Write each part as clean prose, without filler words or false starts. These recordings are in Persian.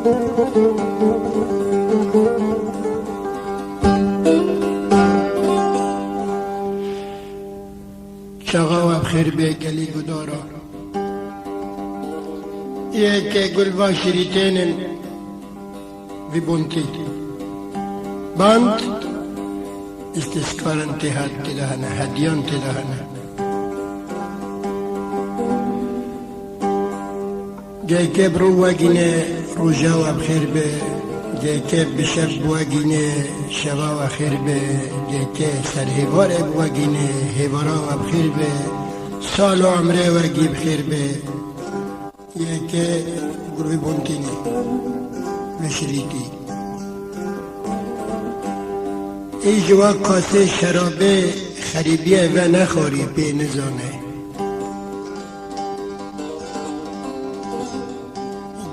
چاقا و بخیر به گلی گدارا یک گل و شریطین وی بونتی باند استسکارن تهاد تدهنه هدیان تدهنه گه که برو وگینه روژا و بخیر به گه که بشب وگینه شبا و خیر به گه که سر هیوار وگینه هیوارا و بخیر به سال و عمره وگی بخیر به یه که گروه بونتینی و شریطی ای جوا کاسه شرابه خریبیه و نخوری به نزانه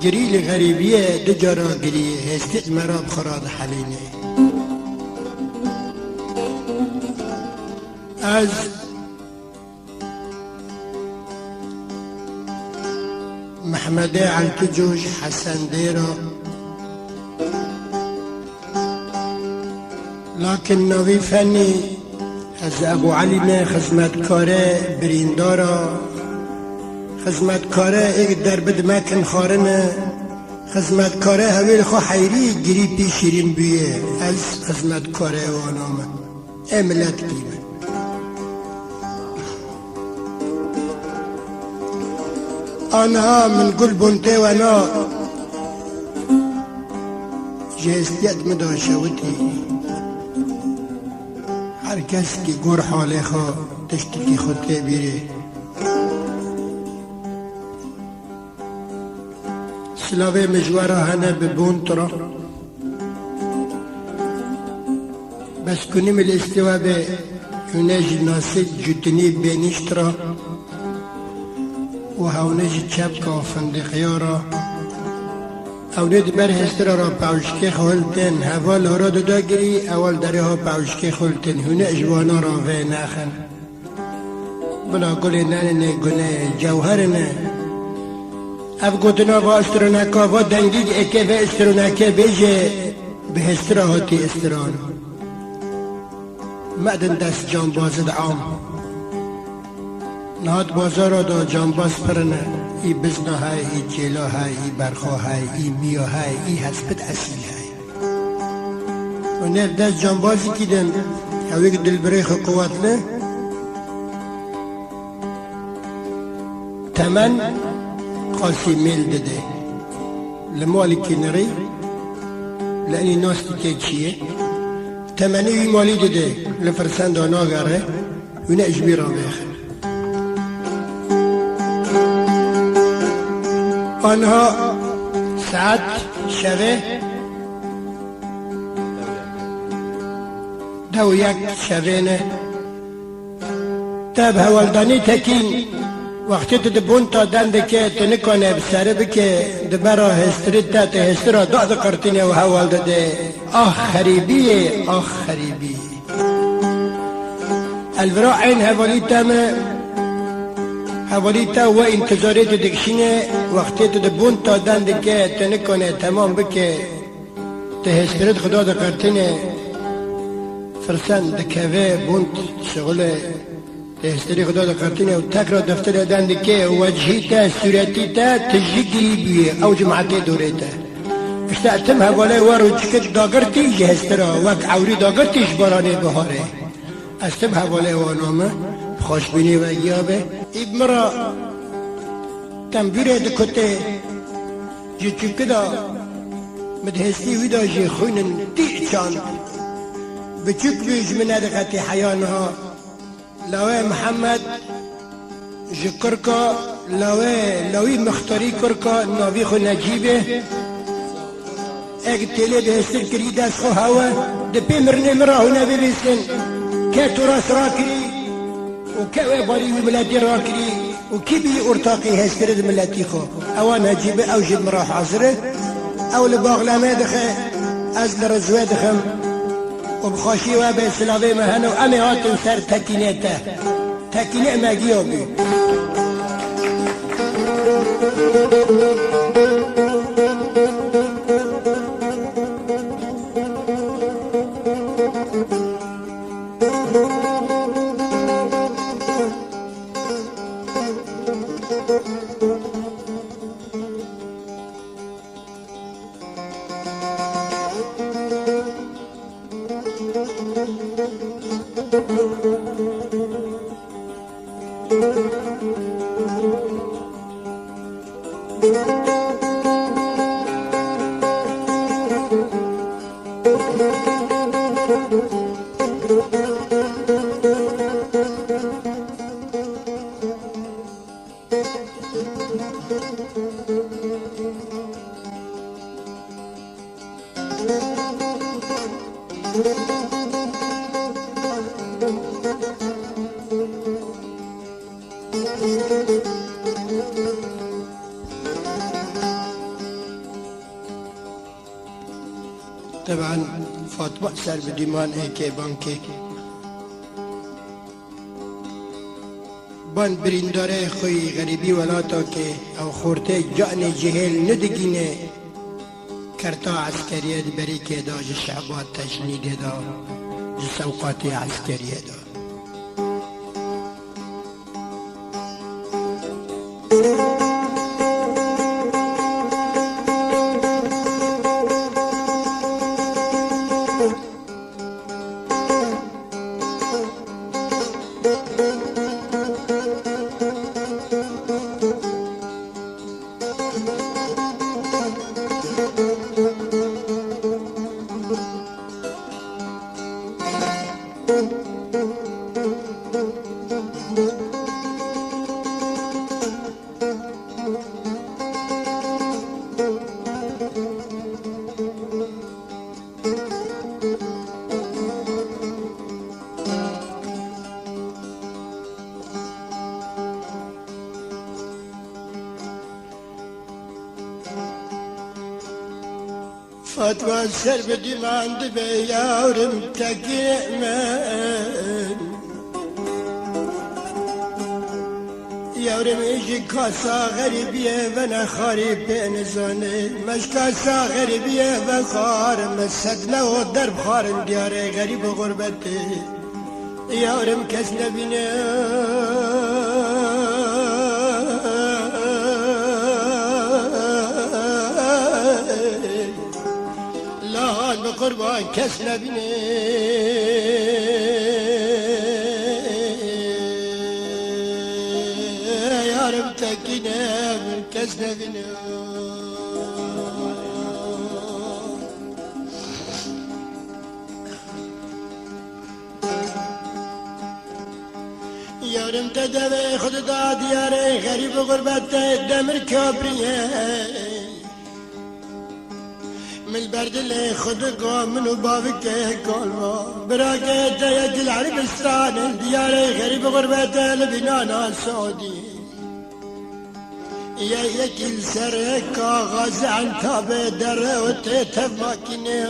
گریل غریبیه دجارا گریه هستید مراب خراد حلینه از محمد علتجوش حسن دیرا لكن نوی فنی از ابو علی نه خدمتکاره بریندارا خدمتکاره ایک در بد مکن خارنه خدمتکاره هویل خو حیری گری پی شیرین بیه از خدمتکاره وانامه املت کیمه آنها من گل بونته و نا جهستیت مداشوتی هر کس که گور حال خوا تشتکی خودته بیره سلاوه مجوارا هنه ببون ترا بس کنیم الاستوا به هنج ناسد جتنی بینشترا و هونج چپ کا فندقیارا اولید بر هسترا را پاوشکی خولتن حوال را داگری اول داره ها پاوشکی خولتن هنه اجوانا را وی نخن بلا گل ننه گنه جوهر نه اف گوتنا با استرونکا و دنگیگ اکه و استرونکه بیجه به هسترا هاتی استران مدن دست جانبازد عام نهاد بازارا دا جانباز پرنه ای بزنا های ای جیلا های ای برخوا های ای میا های ای حسبت اصیل های و نف دست جانبازی کدن هویگ دلبریخ قوات نه تمن قاسي ميل دده لمالي كنري لاني ناستي كيكشيه تمني مالي دده لفرسان دانا غره ونا اجبيرا بيخر آنها ساعت شبه دو یک شبهنه تاب هوالداني تكين وقتی تو دبون تا دنده که تو نکنه بسره بکه دبرا هستری تا تا هسترا داد قرطینه و حوال داده آخ خریبیه آخ خریبیه الورا عین حوالی تا و انتظاری تو دکشینه وقتی تو دبون تا دنده که تو نکنه تمام بکه تا هسترت خدا دا قرطینه فرسن دکوه بوند شغله هستری خدا دا قرطینه و تک را دفتر دنده که وجهی تا صورتی تا تجیگی بیه او جماعتی دوره تا اشتاعتم حواله وارو چکت داگرتی جه هسترا وک عوری داگرتیش بارانه بهاره استم حواله وانامه خوشبینی و گیابه ایب مرا تنبیره دکته جه چکه دا مدهستی ویدا جه خوینن دی چاند بچک بیج من ادقتی حیانها لاوی محمد جی کرکا لاوی مختاری کرکا ناوی خو نجیبه اگه تیلی ده هستن کری دست خو هوا ده پی مرنه مرا هونه ببیستن که تو راس را کری و که وی باری ملتی را کری و کی بی ارتاقی هسترد ملتی خو اوان نجیبه او جد مرا حاضره او لباغلامه دخه از لرزوه دخم وبخاشي وابي سلاوي مهنا وامي هاتن سر تكينيته تكيني ماجيوبي طبعا فاطمه سر بدیمان ایکی بانکی بان برینداره خوی غریبی ولاتا که او خورته جان جهل ندگینه کرتا عسکریه بری که دا شعبات تجنیده دا سوقاتی عسکریه دا فاطمه سر بدیمان دبه یارم تکیمن یارم ایجی کاسا غریبیه و نخاری پینزانه مش کاسا غریبیه و خارم صدنه و درب خارم دیاره غریب و غربته یارم کس نبینه قربان کس نبینه یارم تکینه کس نبینه یارم تدوه خود داد یاره غریب و غربت دمر کابریه من برد خود قومن و بابك كلمة براكة يد العربستان ديار غريب غربة لبنان السعودي يا يكل سرك غاز عن تابع در وتتفاكني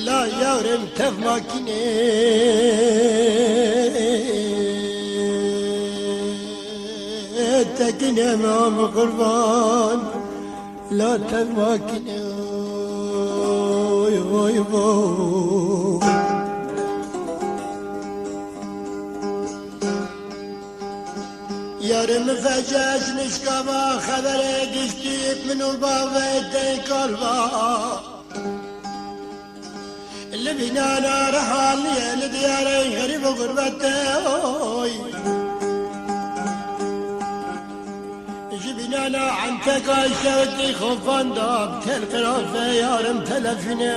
لا يورم تفاكني تكن امام قربان لا تماكن يارم فجاج نشكابا خبره قشتيب منو بابا قلبا اللي بينانا رحالي لدياري غريب غربته جبنانا عن تقاشة ودي خوفان داب تلقرافة يارم تلفنا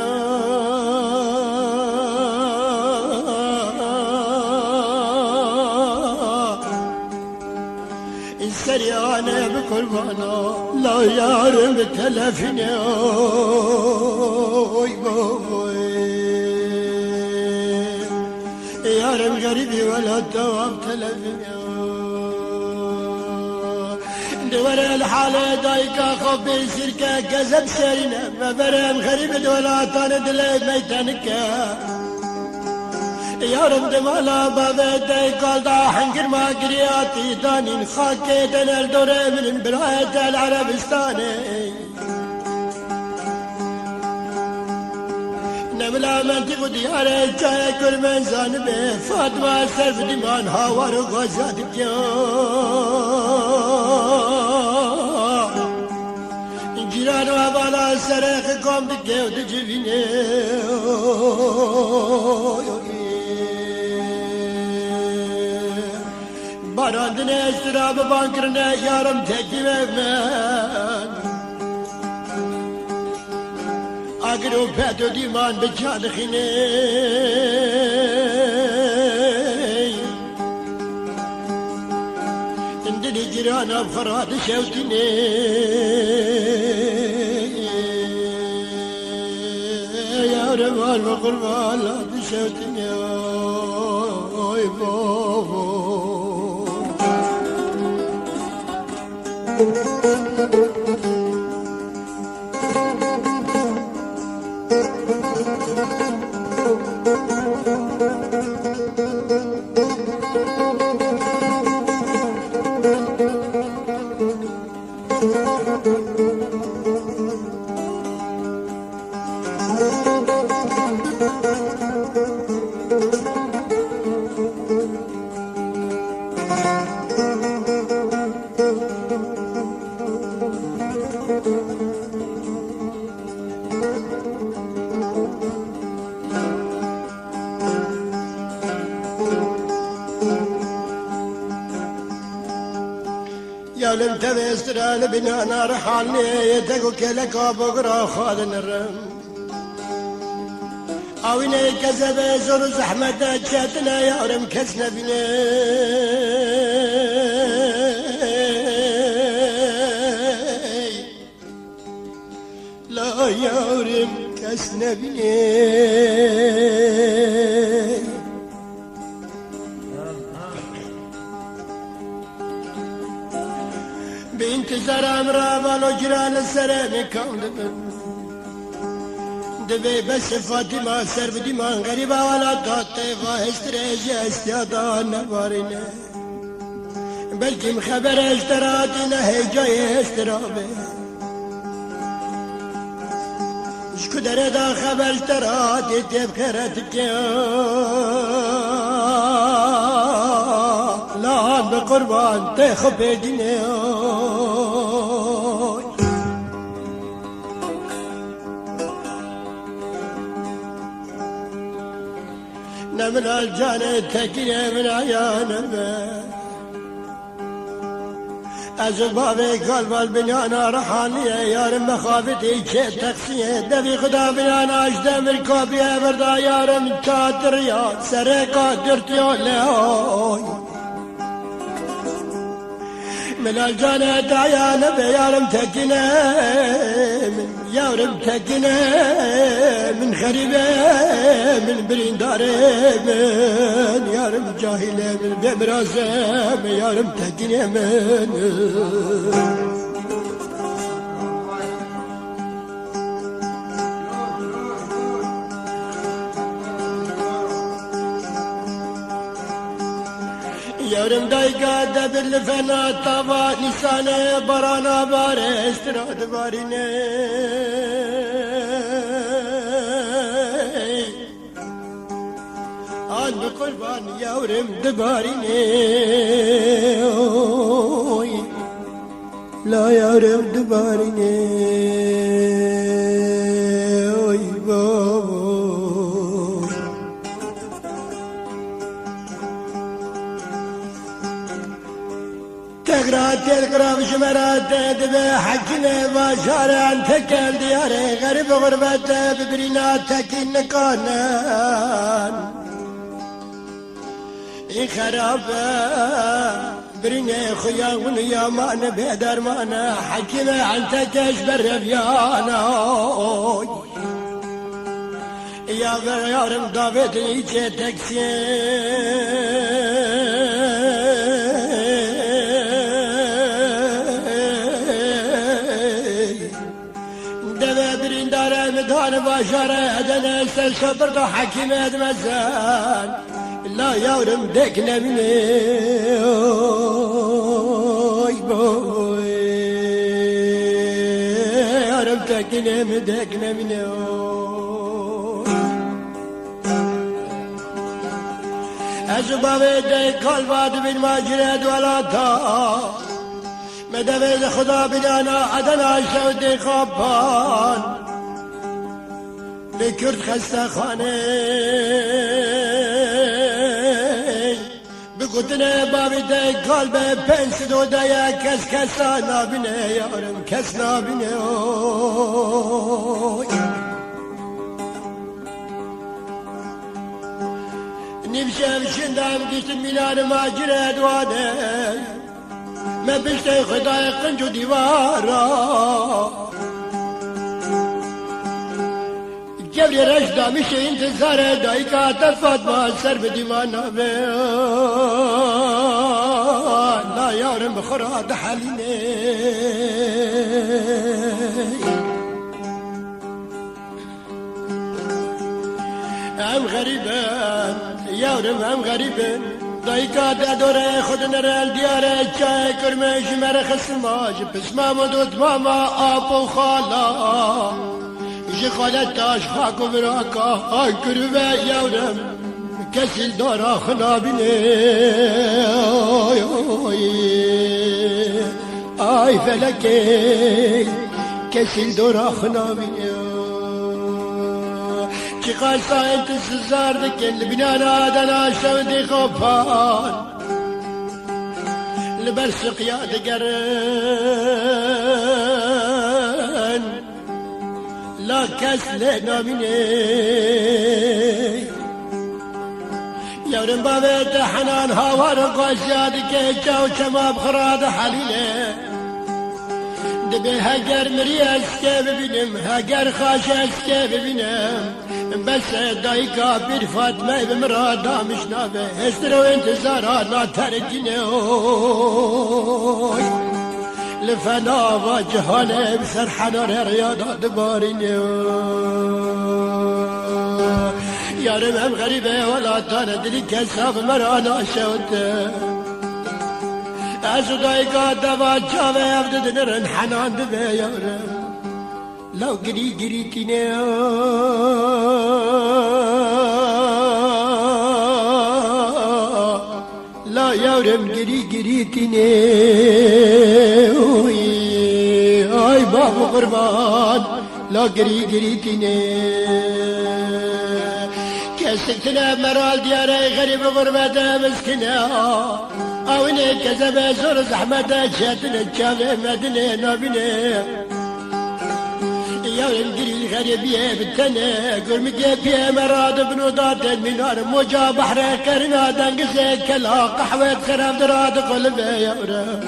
السريانة بقربانا لا يارم تلفنا يارم غريبي ولا تواب تلفنا دور الحالة دايكا خوف بيسيركا كذب سيرنا ما برم غريب دولاتان دلي ميتانكا يا رب دمالا بابا دايكا دا حنقر ما قرياتي دانين خاكي دنال دوري من براية العربستاني نملا من تقو دياري جاي كل من زانبه فاطمة سرف دمان هاوار وغوزات جيران وابالا سرخ قوم دكيو دجبيني باراندن استراب بانكرنا يارم تكي مهمان اگرو پدو دیمان بچال خینه اندلی جیران فراد شوتینه یارم و قربان لاد شوتینه اوی بابا يالم تبسترال بنانا رحالني يتقو كلك وبقرا خالن الرم اويني كذب زور زحمة جاتنا يارم كسنا بنا لا يارم كسنا بنا بانتظار امرا بالو جرال السلام كون دبي بس فاطمة سر بديمان غريبة ولا طاطفة استريج استيادا نبارنا بلكي مخبر اشتراتنا هي جاي استرابه شكو دردا خبر اشتراتي تبكرتك لا بقربان تخب ديني من الجانة تكيه من عيانه أزبابي قلب البنيانا رحانية يارم مخافتي كي تقسيه دبي خدا بنيانا أجدم الكوبية بردا يارم تاتريا سرقا درتيو لهوي من الجانة دعيانا بيارم تكينه من يارم تكينه من خريبه من برينداره من يارم جاهله من بمرازه من يارم تكينه من يارم دايقا دبل فنا طبا نسانه برانا باره استراد بارينه عند قربان يارم دبارينه لا يارم دبارينه بابا تقرأ بشمرات دبي حجنا باشارة أنت كل دياري غريب غربته ببرينا تكين نكانان إن خرابة برينا خيا ونيا مانا بهدر مانا حكينا أنت كش بالربيانا يا غيارم دافت نيجي تكسين مدان باشاره ادنه سر صبر حكيم ادمزان لا يورم دكنا مني بوي يورم دكنا مدكنا مني أزباب دي قلبات بالمجرد ولا تا مدوید خدا بدانا عدنا شود خوابان بکرد خسته خانه بگوتنه بابی ده قلب پنس دو دایا کس کسا نابینه یارم کس نابینه نمشم شندم گشت میلان ماجره دوانه من بشته خدای قنج و دیوارا جبری رشدا میشه انتظار دایکا تفاد ما سر به دیوانه لا یارم بخوراد حالینه ام غریبم یارم ام غریبم دایکا دادوره خود نرال دیاره چای کرمش مرخص ماج پس مامدود ماما آب و خالا جی خالت تاش خاک و براکا آی کروه یارم کسی دارا خنابینه آی فلکی کسی دارا خنابینه چی قاسا انت سزار دکن لبنانا دنا شودی خوفان لبر سقیا دگرن لا کس لنامینه یارم بابت حنان هاوار قاسیا دکه چاو چما بخراد حلیله دبی هگر مری اسکه ببینم هگر خاش اسکه ببینم بس دایکا بیر فاطمه بمرا دامش نابه استر و انتظارات لا ترکینه لفنا و جهانه بسر حنار ریاضات بارینه یارم هم غریبه ولا تانه دلی کساب مرا ناشوته ازو دایکا دوا چاوه عبد دنرن حنان دبه یارم لو گری گری تینه لا یارم گری گری تینه آی بابا قربان لا گری گری تینه کسکتنه مرال دیاره غریب غربت مسکنه آونه کذبه زور زحمت شاتنه چاوه مدنه نابینه یارم گری غریبیه بتنه گرمگه بیه مراد بنودات المنار موجا بحر کرنا دنگزه کلا قحوه خراب دراد قلبه یارم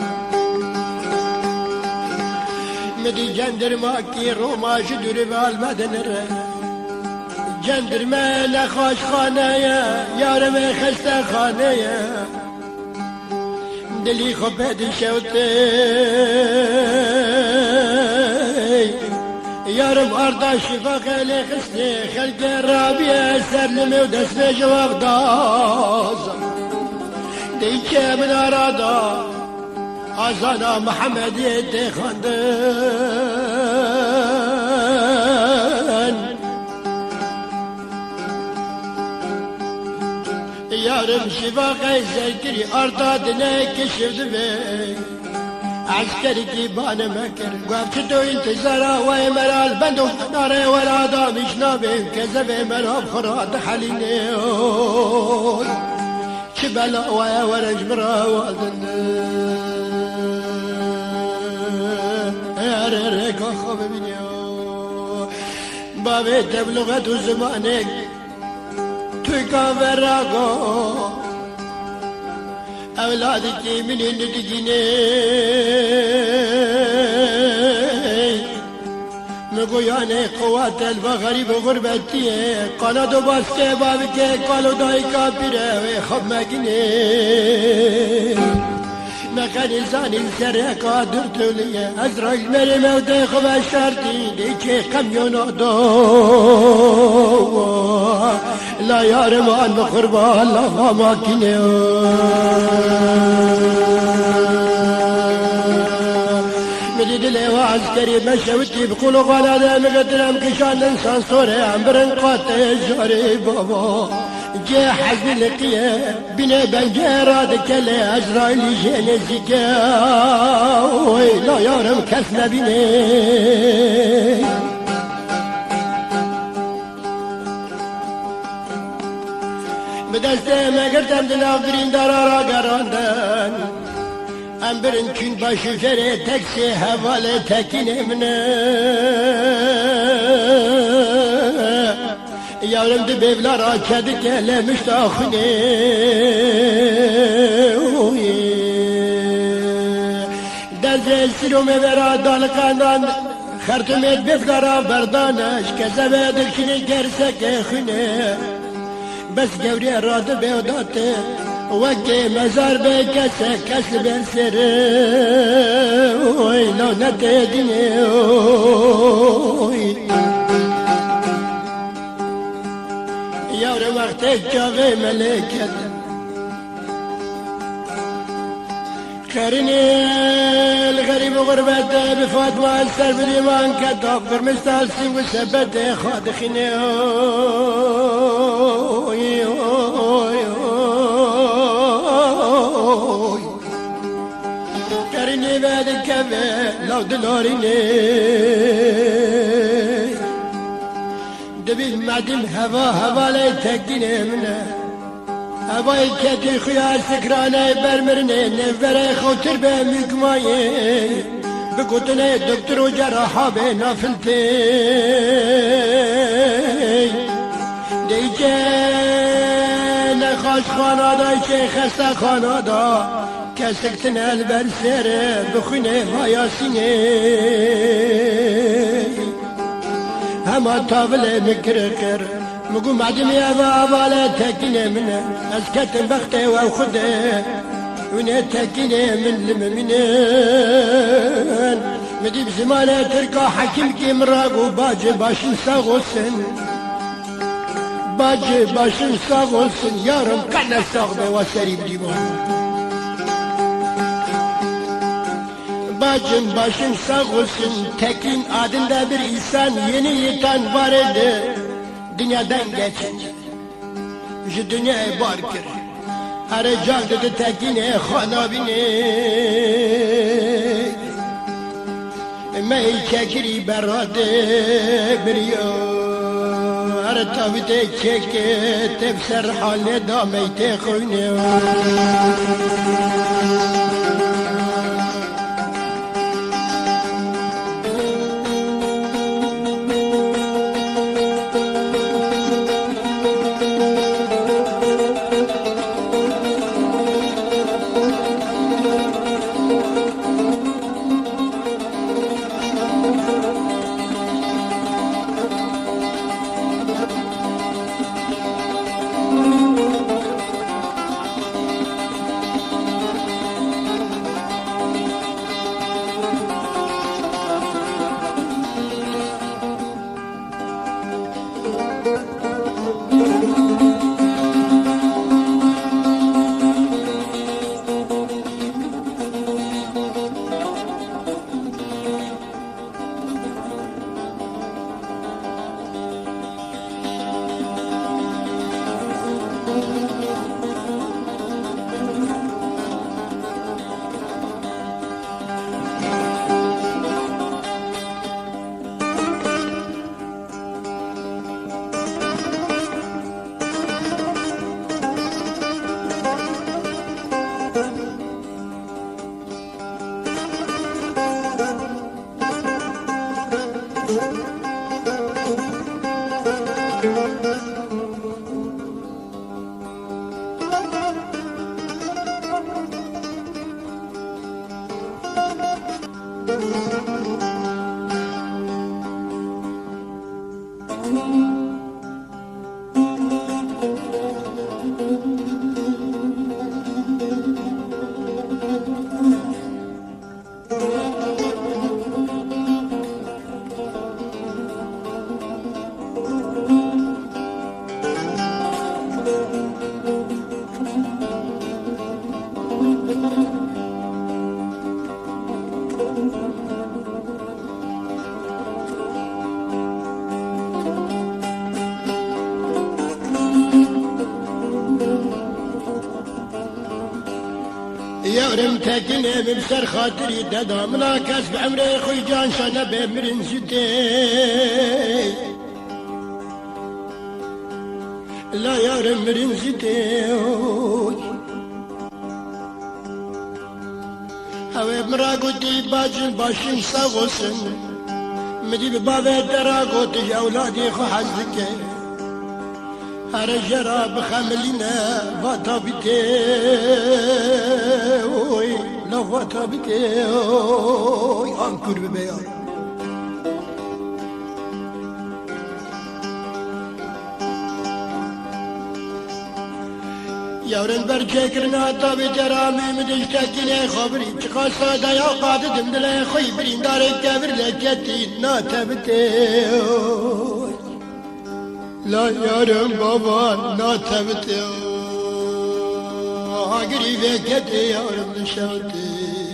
مدی جندرما کی روما شدوری بالمدنره جندرما نخوش خانه یارم خسته خانه دلی خوبه دی شوته یارم آردا شفا خیلی خسته خلق رابیه سرلمه و دست جواب داز دیچه من آرادا آزانا محمدی دی خاندن یارم شفا خیلی کری آردا دنه کشف دوی عسكري كيبان مكر وقفت انتظارا ومرال بندو ناري ولا دامش نابي كذب مراب خراد حليني شبلا ورج مرا والدن اريك اخو بنيو بابي تبلغت زمانك تويكا براغو أولادك من النتجيني مقوياني قوات البغريب غربتي قالوا باسكي بابك قالوا دايكا بيرا خب ماكيني مكان زاني سرقا درتو لي أزرق مري موتي خب شرطي ديكي كميون دو لا يارمان بخربا الله ماكيني دلي وعسكري مشوتي بقولوا غلا مقدرم كشان الانسان صوري عم برنقات جاري بابا جا حزن لقيا بنا بنجارة كلا أزرائيل جنزيكا لا يارم كسنا بنا بدسته ما قرتم دلافرين دارارا قراندن امبرن كن باشو فره تكسي حواله تكينه منه یارم دی بیبلا را کدی که لمشت آخونه دزه سیرومه برا دالقاندان خرطومت بفقارا بردانش کسه به دکشنی گرسک خونه بس گوری راده بیوداته وکی مزار به کسه کس برسره لانت دینه یار وقت جاغه ملکت قرینی الغریب و غربت بفاطمه سر بریمان کتاب برمستال سیم و سبت خادخینه قرینی بعد کبه لو دلارینه دبي معدم هوا لا تكيني منه هواي كتي خيار سكرانه برمرنه نفره خوتر به مكمايه بقطنه دكتور وجراحه بنافلتي ديجه نخاش خانه دا شيخ خسته خانه دا كسكتن البرسره بخونه وياسينه هما طاولة مكركر مقو معدمي أبا تاكيني منه أسكت بختي وخده ونه تاكيني من لممنين مديب زمانة تركا حكيم كي مراقو باجي باشن ساغوسن باجي باشن ساغوسن يارم كنا ساغبه وسريب ديبان bacım başın sağ olsun tekin adında bir insan yeni yitan var idi dünyadan geçince şu dünyaya barkır arayacak dedi tekine khana bine mey çekiri berade biriyo her tavide çeke tefser haline dameyte khune يورم تاكني بسر خاطري دادا منا كسب عمري خوي جان شانا بمرن زتي لا يورم مرن زتي هاوي مراقوتي باجن باشن ساغوسن مدي ببابي تراقوتي اولادي خو حزكي هر جرا بخملينا فاتا بيتي لا فاتا بيتي انكر ببيان يورن برجكرنا تابي ترامي مدشتكيني خبري تقاسا دايا قاددم دلي خوي برين داري كبر لكتي ناتبتي لا يارم بابا ناتبتي هاقري فكتي يارم نشاتي